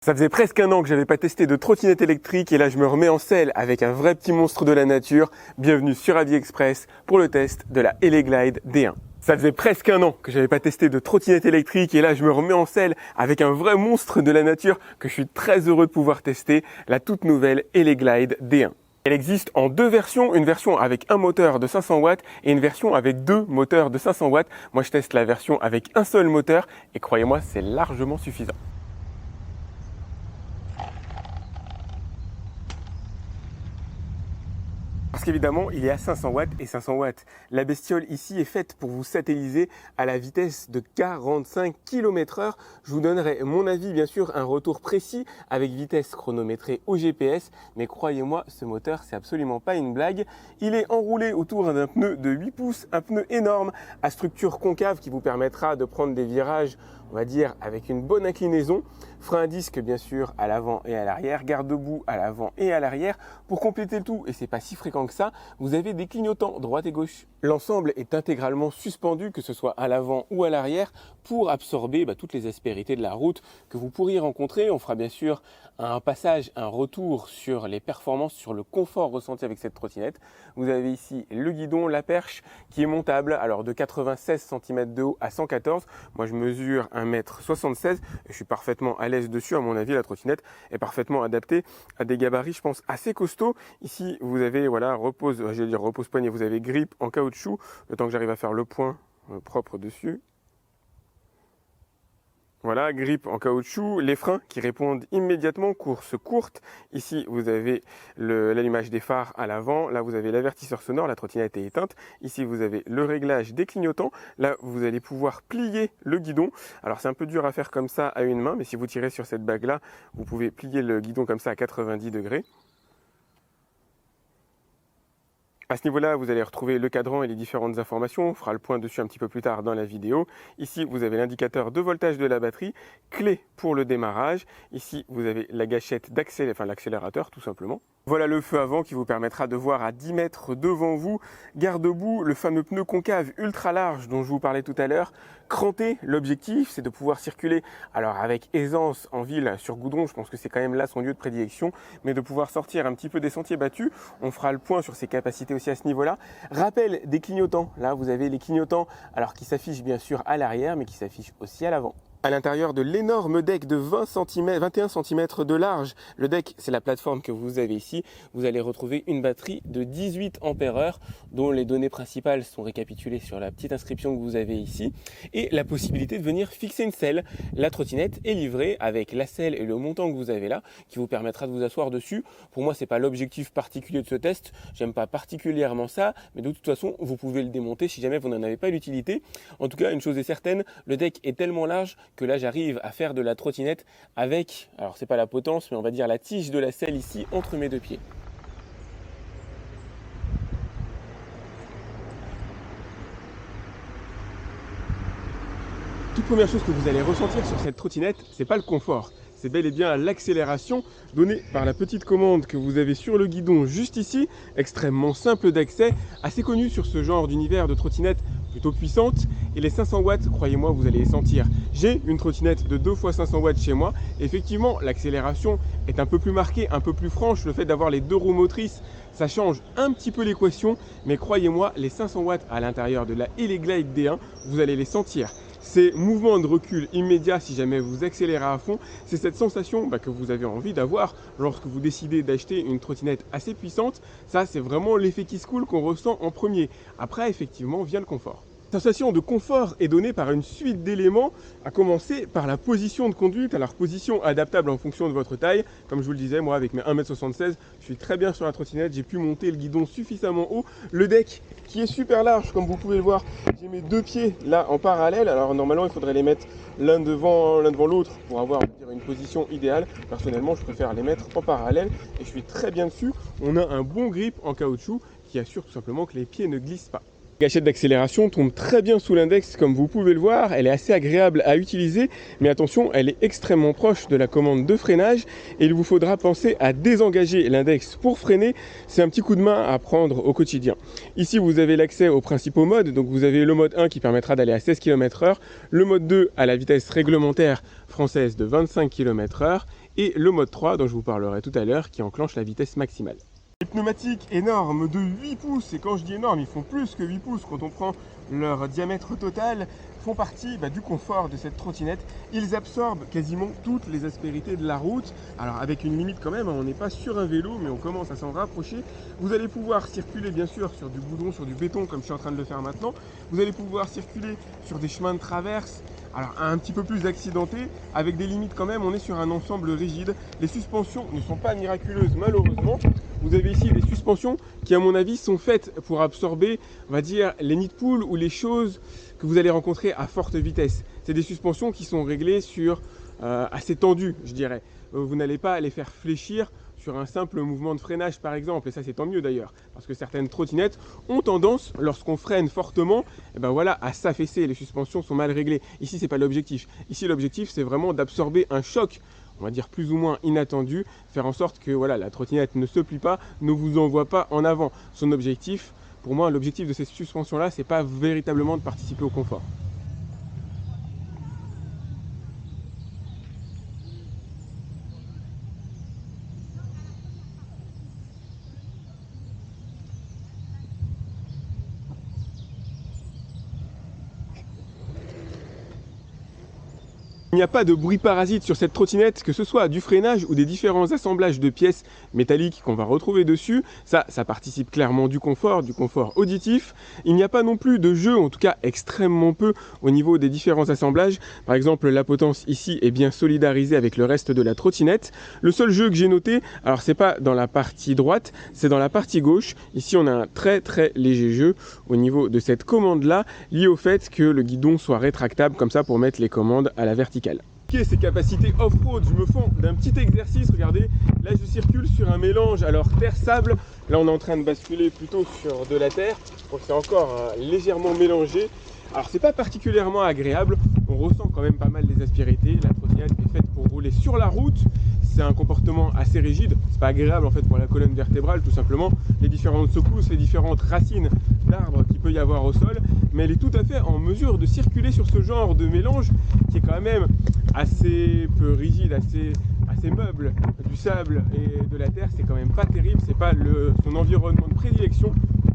Ça faisait presque un an que j'avais pas testé de trottinette électrique et là je me remets en selle avec un vrai petit monstre de la nature. Bienvenue sur AviExpress pour le test de la Eleglide D1. Ça faisait presque un an que j'avais pas testé de trottinette électrique et là je me remets en selle avec un vrai monstre de la nature que je suis très heureux de pouvoir tester, la toute nouvelle Eleglide D1. Elle existe en deux versions, une version avec un moteur de 500 watts et une version avec deux moteurs de 500 watts. Moi je teste la version avec un seul moteur et croyez-moi c'est largement suffisant. Parce qu'évidemment, il est à 500 watts et 500 watts. La bestiole ici est faite pour vous satelliser à la vitesse de 45 km/h. Je vous donnerai mon avis, bien sûr, un retour précis avec vitesse chronométrée au GPS. Mais croyez-moi, ce moteur, c'est absolument pas une blague. Il est enroulé autour d'un pneu de 8 pouces, un pneu énorme à structure concave qui vous permettra de prendre des virages, on va dire, avec une bonne inclinaison. Frein à disque, bien sûr, à l'avant et à l'arrière. Garde-boue à l'avant et à l'arrière. Pour compléter le tout, et c'est pas si fréquent que ça, vous avez des clignotants droite et gauche. L'ensemble est intégralement suspendu, que ce soit à l'avant ou à l'arrière, pour absorber toutes les aspérités de la route que vous pourriez rencontrer. On fera bien sûr un passage, un retour sur les performances, sur le confort ressenti avec cette trottinette. Vous avez ici le guidon, la perche qui est montable, alors de 96 cm de haut à 114. Moi je mesure 1m76 et je suis parfaitement à l'aise dessus. À mon avis, la trottinette est parfaitement adaptée à des gabarits, je pense, assez costauds. Ici, vous avez, repose-poignet, vous avez grippe en caoutchouc, le temps que j'arrive à faire le point propre dessus. Voilà, grippe en caoutchouc, les freins qui répondent immédiatement, course courte. Ici, vous avez l'allumage des phares à l'avant. Là, vous avez l'avertisseur sonore, la trottinette est éteinte. Ici, vous avez le réglage des clignotants. Là, vous allez pouvoir plier le guidon. Alors, c'est un peu dur à faire comme ça à une main, mais si vous tirez sur cette bague-là, vous pouvez plier le guidon comme ça à 90 degrés. À ce niveau-là, vous allez retrouver le cadran et les différentes informations. On fera le point dessus un petit peu plus tard dans la vidéo. Ici, vous avez l'indicateur de voltage de la batterie, clé pour le démarrage. Ici, vous avez la gâchette l'accélérateur tout simplement. Voilà le feu avant qui vous permettra de voir à 10 mètres devant vous. Garde-boue, le fameux pneu concave ultra large dont je vous parlais tout à l'heure. Cranté, l'objectif c'est de pouvoir circuler alors avec aisance en ville sur goudron, je pense que c'est quand même là son lieu de prédilection, mais de pouvoir sortir un petit peu des sentiers battus. On fera le point sur ses capacités aussi à ce niveau-là. Rappel des clignotants, là vous avez les clignotants alors qui s'affichent bien sûr à l'arrière mais qui s'affichent aussi à l'avant. À l'intérieur de l'énorme deck de 21 cm de large, le deck c'est la plateforme que vous avez ici, vous allez retrouver une batterie de 18 ampères dont les données principales sont récapitulées sur la petite inscription que vous avez ici et la possibilité de venir fixer une selle. La trottinette est livrée avec la selle et le montant que vous avez là qui vous permettra de vous asseoir dessus. Pour moi c'est pas l'objectif particulier de ce test, j'aime pas particulièrement ça, mais de toute façon vous pouvez le démonter si jamais vous n'en avez pas l'utilité. En tout cas une chose est certaine, le deck est tellement large que là j'arrive à faire de la trottinette avec, alors c'est pas la potence mais on va dire la tige de la selle ici entre mes deux pieds. Toute première chose que vous allez ressentir sur cette trottinette, c'est pas le confort, c'est bel et bien l'accélération donnée par la petite commande que vous avez sur le guidon juste ici, extrêmement simple d'accès, assez connu sur ce genre d'univers de trottinette plutôt puissante. Et les 500 watts, croyez-moi, vous allez les sentir. J'ai une trottinette de 2 fois 500 watts chez moi. Effectivement, l'accélération est un peu plus marquée, un peu plus franche. Le fait d'avoir les deux roues motrices, ça change un petit peu l'équation. Mais croyez-moi, les 500 watts à l'intérieur de la Eleglide D1, vous allez les sentir. Ces mouvements de recul immédiats si jamais vous accélérez à fond, c'est cette sensation que vous avez envie d'avoir lorsque vous décidez d'acheter une trottinette assez puissante. Ça, c'est vraiment l'effet qui se coule qu'on ressent en premier. Après, effectivement, vient le confort. La sensation de confort est donnée par une suite d'éléments, à commencer par la position de conduite, alors position adaptable en fonction de votre taille. Comme je vous le disais, moi avec mes 1m76, je suis très bien sur la trottinette, j'ai pu monter le guidon suffisamment haut. Le deck qui est super large, comme vous pouvez le voir, j'ai mes deux pieds là en parallèle. Alors normalement il faudrait les mettre l'un devant l'autre pour avoir une position idéale. Personnellement je préfère les mettre en parallèle et je suis très bien dessus. On a un bon grip en caoutchouc qui assure tout simplement que les pieds ne glissent pas. La gâchette d'accélération tombe très bien sous l'index comme vous pouvez le voir, elle est assez agréable à utiliser, mais attention, elle est extrêmement proche de la commande de freinage et il vous faudra penser à désengager l'index pour freiner. C'est un petit coup de main à prendre au quotidien. Ici, vous avez l'accès aux principaux modes, donc vous avez le mode 1 qui permettra d'aller à 16 km/h, le mode 2 à la vitesse réglementaire française de 25 km/h et le mode 3 dont je vous parlerai tout à l'heure qui enclenche la vitesse maximale. Les pneumatiques énormes de 8 pouces, et quand je dis énorme, ils font plus que 8 pouces quand on prend leur diamètre total, font partie du confort de cette trottinette. Ils absorbent quasiment toutes les aspérités de la route. Alors avec une limite quand même, on n'est pas sur un vélo, mais on commence à s'en rapprocher. Vous allez pouvoir circuler bien sûr sur du goudron, sur du béton comme je suis en train de le faire maintenant. Vous allez pouvoir circuler sur des chemins de traverse, alors un petit peu plus accidentés, avec des limites quand même. On est sur un ensemble rigide. Les suspensions ne sont pas miraculeuses malheureusement. Vous avez ici des suspensions qui à mon avis sont faites pour absorber, on va dire, les nids de poules ou les choses que vous allez rencontrer à forte vitesse. C'est des suspensions qui sont réglées sur assez tendues, je dirais. Vous n'allez pas les faire fléchir sur un simple mouvement de freinage par exemple, et ça c'est tant mieux d'ailleurs, parce que certaines trottinettes ont tendance, lorsqu'on freine fortement, à s'affaisser, les suspensions sont mal réglées. Ici c'est pas l'objectif, ici l'objectif c'est vraiment d'absorber un choc, on va dire plus ou moins inattendu, faire en sorte que la trottinette ne se plie pas, ne vous envoie pas en avant. Son objectif, pour moi l'objectif de ces suspensions là, c'est pas véritablement de participer au confort. Il n'y a pas de bruit parasite sur cette trottinette, que ce soit du freinage ou des différents assemblages de pièces métalliques qu'on va retrouver dessus. Ça participe clairement du confort auditif. Il n'y a pas non plus de jeu, en tout cas extrêmement peu, au niveau des différents assemblages. Par exemple, la potence ici est bien solidarisée avec le reste de la trottinette. Le seul jeu que j'ai noté, alors c'est pas dans la partie droite, c'est dans la partie gauche. Ici, on a un très léger jeu au niveau de cette commande-là, lié au fait que le guidon soit rétractable comme ça pour mettre les commandes à la verticale. Ces capacités off-road, je me fends d'un petit exercice, regardez, là je circule sur un mélange, alors terre-sable, là on est en train de basculer plutôt sur de la terre, donc c'est encore légèrement mélangé. Alors c'est pas particulièrement agréable, on ressent quand même pas mal les aspérités, la trottinette est faite pour rouler sur la route, c'est un comportement assez rigide, c'est pas agréable en fait pour la colonne vertébrale tout simplement, les différentes secousses, les différentes racines d'arbres qu'il peut y avoir au sol, mais elle est tout à fait en mesure de circuler sur ce genre de mélange qui est quand même assez peu rigide, assez meuble. Du sable et de la terre, c'est quand même pas terrible, c'est pas son environnement de prédilection.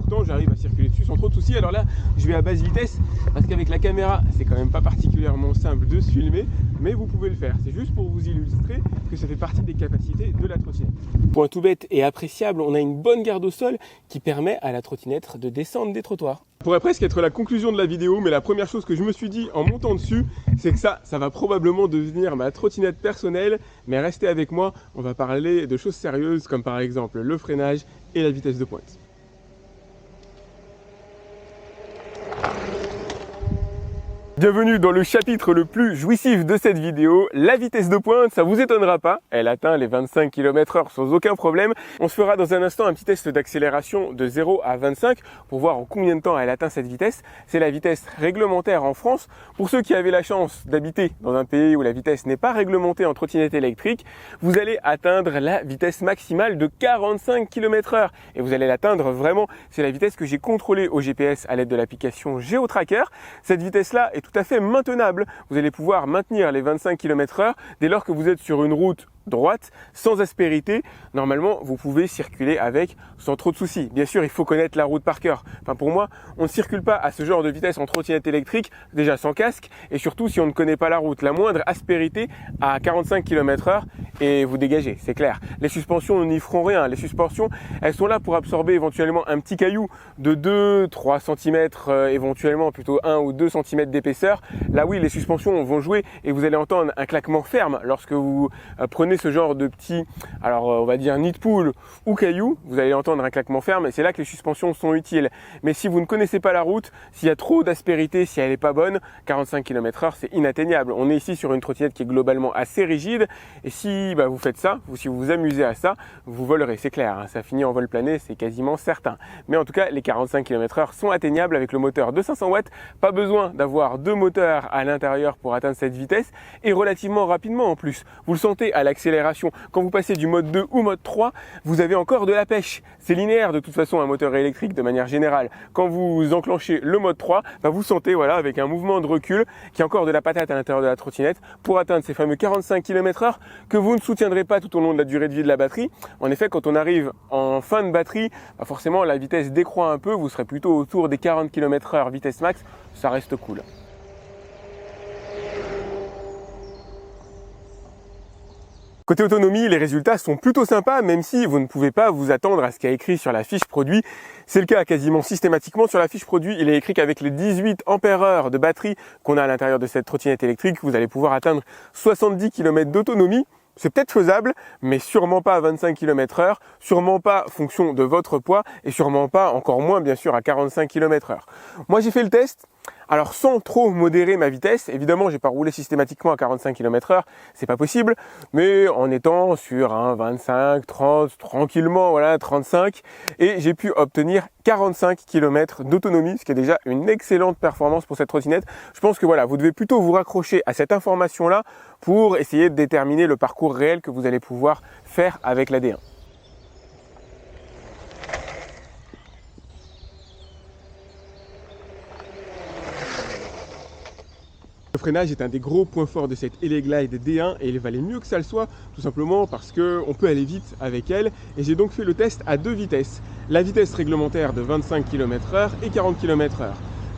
Pourtant, j'arrive à circuler dessus sans trop de soucis. Alors là, je vais à basse vitesse parce qu'avec la caméra, c'est quand même pas particulièrement simple de se filmer, mais vous pouvez le faire. C'est juste pour vous illustrer que ça fait partie des capacités de la trottinette. Point tout bête et appréciable, on a une bonne garde au sol qui permet à la trottinette de descendre des trottoirs. Ça pourrait presque être la conclusion de la vidéo, mais la première chose que je me suis dit en montant dessus, c'est que ça va probablement devenir ma trottinette personnelle, mais restez avec moi, on va parler de choses sérieuses comme par exemple le freinage et la vitesse de pointe. Bienvenue dans le chapitre le plus jouissif de cette vidéo, la vitesse de pointe, ça vous étonnera pas, elle atteint les 25 km/h sans aucun problème. On se fera dans un instant un petit test d'accélération de 0 à 25 pour voir en combien de temps elle atteint cette vitesse. C'est la vitesse réglementaire en France. Pour ceux qui avaient la chance d'habiter dans un pays où la vitesse n'est pas réglementée en trottinette électrique, vous allez atteindre la vitesse maximale de 45 km/h et vous allez l'atteindre vraiment, c'est la vitesse que j'ai contrôlée au GPS à l'aide de l'application GeoTracker. Cette vitesse-là est tout à fait maintenable. Vous allez pouvoir maintenir les 25 km/h dès lors que vous êtes sur une route droite, sans aspérité. Normalement, vous pouvez circuler avec sans trop de soucis. Bien sûr, il faut connaître la route par cœur. Enfin, pour moi, on ne circule pas à ce genre de vitesse en trottinette électrique, déjà sans casque, et surtout si on ne connaît pas la route. La moindre aspérité à 45 km/h et vous dégagez, c'est clair. Les suspensions n'y feront rien. Les suspensions, elles sont là pour absorber éventuellement un petit caillou de 2-3 cm, éventuellement plutôt 1 ou 2 cm d'épaisseur. Là, oui, les suspensions vont jouer et vous allez entendre un claquement ferme lorsque vous prenez ce genre de petit, alors on va dire nid de poule ou caillou, vous allez entendre un claquement ferme et c'est là que les suspensions sont utiles. Mais si vous ne connaissez pas la route, s'il y a trop d'aspérité, si elle n'est pas bonne, 45 km/h c'est inatteignable. On est ici sur une trottinette qui est globalement assez rigide et si vous faites ça, si vous vous amusez à ça, vous volerez, c'est clair, hein, ça finit en vol plané, c'est quasiment certain. Mais en tout cas, les 45 km/h sont atteignables avec le moteur de 500 watts, pas besoin d'avoir deux moteurs à l'intérieur pour atteindre cette vitesse et relativement rapidement en plus. Vous le sentez à l'accélération d'accélération. Quand vous passez du mode 2 ou mode 3, vous avez encore de la pêche. C'est linéaire de toute façon un moteur électrique de manière générale. Quand vous enclenchez le mode 3, vous sentez voilà, avec un mouvement de recul qu'il y a encore de la patate à l'intérieur de la trottinette pour atteindre ces fameux 45 km/h que vous ne soutiendrez pas tout au long de la durée de vie de la batterie. En effet, quand on arrive en fin de batterie, forcément la vitesse décroît un peu, vous serez plutôt autour des 40 km/h vitesse max, ça reste cool. Côté autonomie, les résultats sont plutôt sympas, même si vous ne pouvez pas vous attendre à ce qu'il y a écrit sur la fiche produit. C'est le cas quasiment systématiquement. Sur la fiche produit, il est écrit qu'avec les 18 ampères-heure de batterie qu'on a à l'intérieur de cette trottinette électrique, vous allez pouvoir atteindre 70 km d'autonomie. C'est peut-être faisable, mais sûrement pas à 25 km/h, sûrement pas fonction de votre poids et sûrement pas, encore moins bien sûr, à 45 km/h. Moi j'ai fait le test. Alors sans trop modérer ma vitesse, évidemment j'ai pas roulé systématiquement à 45 km/h, c'est pas possible, mais en étant sur un 25, 30, tranquillement, voilà, 35, et j'ai pu obtenir 45 km d'autonomie, ce qui est déjà une excellente performance pour cette trottinette. Je pense que voilà, vous devez plutôt vous raccrocher à cette information-là pour essayer de déterminer le parcours réel que vous allez pouvoir faire avec la D1. Le freinage est un des gros points forts de cette Eleglide D1 et il valait mieux que ça le soit, tout simplement parce qu'on peut aller vite avec elle. Et j'ai donc fait le test à deux vitesses. La vitesse réglementaire de 25 km/h et 40 km/h.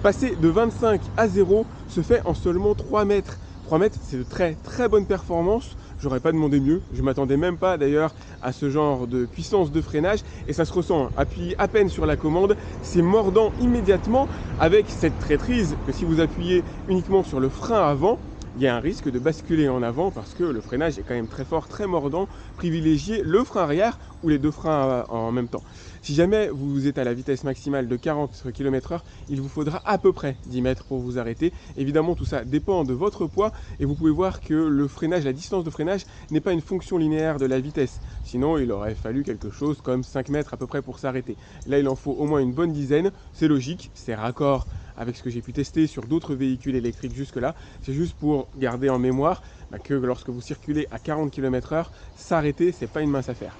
Passer de 25 à 0 se fait en seulement 3 mètres. 3 mètres, c'est de très bonne performance. J'aurais pas demandé mieux, je m'attendais même pas d'ailleurs à ce genre de puissance de freinage et ça se ressent, appuyez à peine sur la commande, c'est mordant immédiatement avec cette traîtrise que si vous appuyez uniquement sur le frein avant, il y a un risque de basculer en avant parce que le freinage est quand même très fort, très mordant. Privilégiez le frein arrière ou les deux freins en même temps. Si jamais vous êtes à la vitesse maximale de 40 km/h, il vous faudra à peu près 10 mètres pour vous arrêter. Évidemment, tout ça dépend de votre poids et vous pouvez voir que le freinage, la distance de freinage n'est pas une fonction linéaire de la vitesse. Sinon, il aurait fallu quelque chose comme 5 mètres à peu près pour s'arrêter. Là, il en faut au moins une bonne dizaine. C'est logique, c'est raccord avec ce que j'ai pu tester sur d'autres véhicules électriques jusque-là. C'est juste pour garder en mémoire que lorsque vous circulez à 40 km/h, s'arrêter, c'est pas une mince affaire.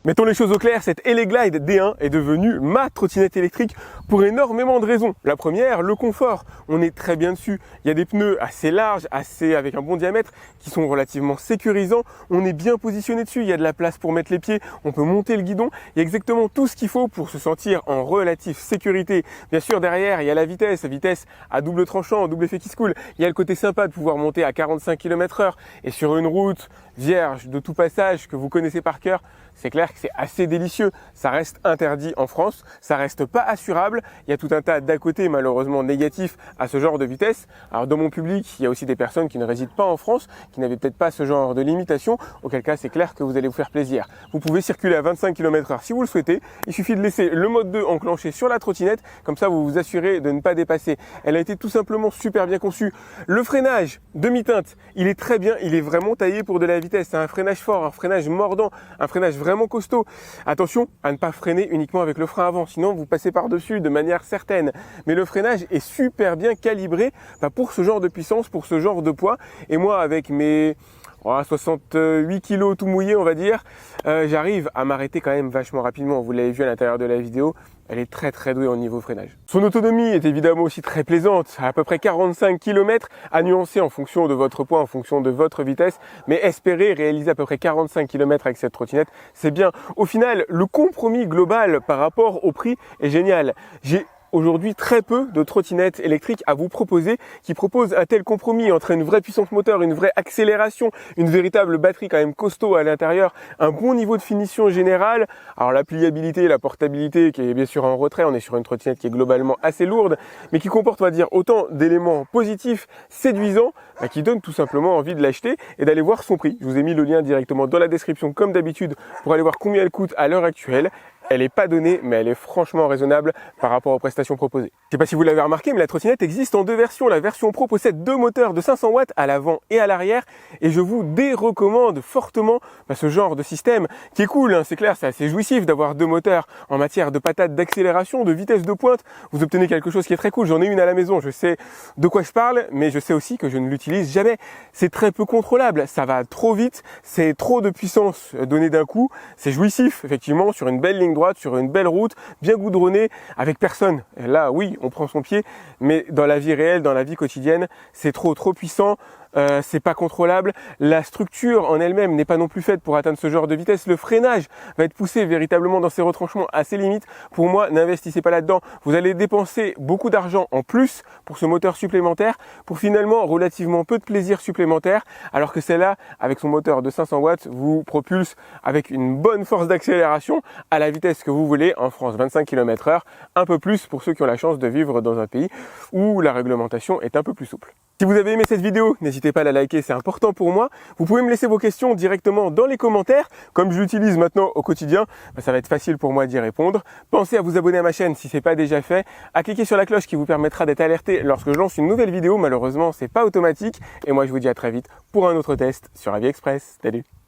Mettons les choses au clair, cette Eleglide D1 est devenue ma trottinette électrique pour énormément de raisons. La première, le confort. On est très bien dessus. Il y a des pneus assez larges, avec un bon diamètre, qui sont relativement sécurisants. On est bien positionné dessus. Il y a de la place pour mettre les pieds. On peut monter le guidon. Il y a exactement tout ce qu'il faut pour se sentir en relative sécurité. Bien sûr, derrière, il y a la vitesse à double tranchant, double effet qui se coule. Il y a le côté sympa de pouvoir monter à 45 km/h. Et sur une route vierge de tout passage que vous connaissez par cœur, c'est clair que c'est assez délicieux. Ça reste interdit en France, ça reste pas assurable. Il y a tout un tas d'à côté malheureusement négatifs à ce genre de vitesse. Alors dans mon public, il y a aussi des personnes qui ne résident pas en France, qui n'avaient peut-être pas ce genre de limitation, auquel cas c'est clair que vous allez vous faire plaisir. Vous pouvez circuler à 25 km/h si vous le souhaitez. Il suffit de laisser le mode 2 enclenché sur la trottinette, comme ça vous vous assurez de ne pas dépasser. Elle a été tout simplement super bien conçue. Le freinage demi-teinte, il est très bien, il est vraiment taillé pour de la vitesse. C'est un freinage fort, un freinage mordant, un freinage vraiment costaud. Attention à ne pas freiner uniquement avec le frein avant, sinon vous passez par-dessus de manière certaine. Mais le freinage est super bien calibré pour ce genre de puissance, pour ce genre de poids. Et moi, avec mes 68 kilos tout mouillé, on va dire, j'arrive à m'arrêter quand même vachement rapidement. Vous l'avez vu à l'intérieur de la vidéo, elle est très douée au niveau freinage. Son autonomie est évidemment aussi très plaisante, à peu près 45 km, à nuancer en fonction de votre poids, en fonction de votre vitesse, mais espérer réaliser à peu près 45 km avec cette trottinette, c'est bien. Au final, le compromis global par rapport au prix est génial. J'ai aujourd'hui très peu de trottinettes électriques à vous proposer qui proposent un tel compromis entre une vraie puissance moteur, une vraie accélération, une véritable batterie quand même costaud à l'intérieur, un bon niveau de finition générale. Alors la pliabilité, la portabilité qui est bien sûr en retrait, on est sur une trottinette qui est globalement assez lourde, mais qui comporte, on va dire, autant d'éléments positifs, séduisants, qui donnent tout simplement envie de l'acheter et d'aller voir son prix. Je vous ai mis le lien directement dans la description comme d'habitude pour aller voir combien elle coûte à l'heure actuelle. Elle n'est pas donnée, mais elle est franchement raisonnable par rapport aux prestations proposées. Je ne sais pas si vous l'avez remarqué, mais la trottinette existe en deux versions. La version Pro possède deux moteurs de 500 watts à l'avant et à l'arrière. Et je vous dérecommande fortement ce genre de système qui est cool, hein, c'est clair, c'est assez jouissif d'avoir deux moteurs en matière de patate, d'accélération, de vitesse de pointe. Vous obtenez quelque chose qui est très cool. J'en ai une à la maison, je sais de quoi je parle, mais je sais aussi que je ne l'utilise jamais. C'est très peu contrôlable, ça va trop vite, c'est trop de puissance donnée d'un coup. C'est jouissif, effectivement, sur une belle ligne droite, sur une belle route, bien goudronnée, avec personne. Et là, oui, on prend son pied, mais dans la vie réelle, dans la vie quotidienne, c'est trop puissant. C'est pas contrôlable, la structure en elle-même n'est pas non plus faite pour atteindre ce genre de vitesse, le freinage va être poussé véritablement dans ses retranchements à ses limites. Pour moi, n'investissez pas là-dedans, vous allez dépenser beaucoup d'argent en plus pour ce moteur supplémentaire, pour finalement relativement peu de plaisir supplémentaire, alors que celle-là, avec son moteur de 500 watts, vous propulse avec une bonne force d'accélération à la vitesse que vous voulez, en France 25 km/h, un peu plus pour ceux qui ont la chance de vivre dans un pays où la réglementation est un peu plus souple. Si vous avez aimé cette vidéo, n'hésitez pas à la liker, c'est important pour moi. Vous pouvez me laisser vos questions directement dans les commentaires. Comme je l'utilise maintenant au quotidien, ça va être facile pour moi d'y répondre. Pensez à vous abonner à ma chaîne si ce n'est pas déjà fait, à cliquer sur la cloche qui vous permettra d'être alerté lorsque je lance une nouvelle vidéo. Malheureusement, c'est pas automatique. Et moi, je vous dis à très vite pour un autre test sur AviExpress. Salut!